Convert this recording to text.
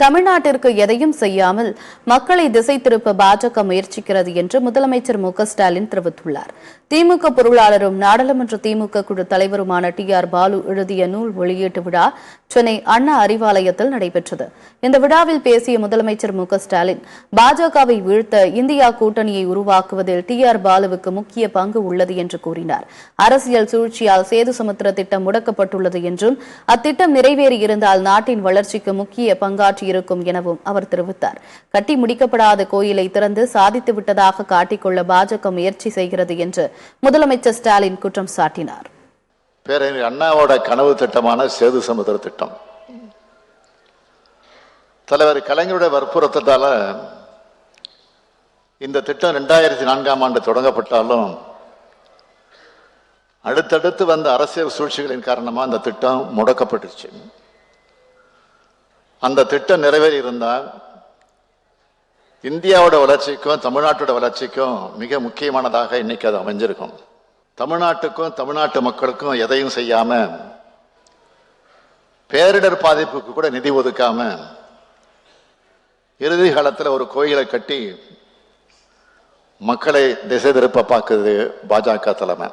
தமிழ்நாட்டிற்கு எதையும் செய்யாமல் மக்களை திசை திருப்ப பாஜக முயற்சிக்கிறது என்று முதலமைச்சர் மு.க.ஸ்டாலின் தெரிவித்துள்ளார். திமுக பொருளாளரும் நாடாளுமன்ற திமுக குழு தலைவருமான டி.ஆர். பாலு எழுதிய நூல் வெளியீட்டு விழா சென்னை அண்ணா அறிவாலயத்தில் நடைபெற்றது. இந்த விழாவில் பேசிய முதலமைச்சர் மு.க.ஸ்டாலின், பாஜகவை வீழ்த்த இந்தியா கூட்டணியை உருவாக்குவதில் டி.ஆர். பாலுவுக்கு முக்கிய பங்கு உள்ளது என்று கூறினார். அரசியல் சூழ்ச்சியால் சேது சமுத்திர திட்டம் முடக்கப்பட்டுள்ளது என்றும் அத்திட்டம் நிறைவேறியிருந்தால் நாட்டின் வளர்ச்சிக்கு முக்கிய பங்காற்றி இருக்கும் எனவும் அவர் தெரிவித்தார். கட்டி முடிக்கப்படாத கோயிலை திறந்து சாதித்து விட்டதாக காட்டிக்கொள்ள பாஜக முயற்சி செய்கிறது என்று முதலமைச்சர் ஸ்டாலின் குற்றம் சாட்டினார். பேரறிஞர் அண்ணாவோட கனவு திட்டமான சேது சமுத்திர திட்டம் தலைவர் கலைஞருடைய வற்புறுத்தலால இந்த திட்டம் 2004ஆம் ஆண்டு தொடங்கப்பட்டாலும் அடுத்தடுத்து வந்த அரசியல் சூழ்ச்சிகளின் காரணமாக அந்த திட்டம் முடக்கப்பட்டுச்சு. அந்த திட்டம் நிறைவேறி இருந்தால் இந்தியாவோட வளர்ச்சிக்கும் தமிழ்நாட்டோட வளர்ச்சிக்கும் மிக முக்கியமானதாக இன்னைக்கு அது அமைஞ்சிருக்கும். தமிழ்நாட்டுக்கும் தமிழ்நாட்டு மக்களுக்கும் எதையும் செய்யாம, பேரிடர் பாதிப்புக்கு கூட நிதி ஒதுக்காம, இறுதி காலத்தில் ஒரு கோயிலை கட்டி மக்களை திசை திருப்ப பார்க்குது பாஜக தலைமை.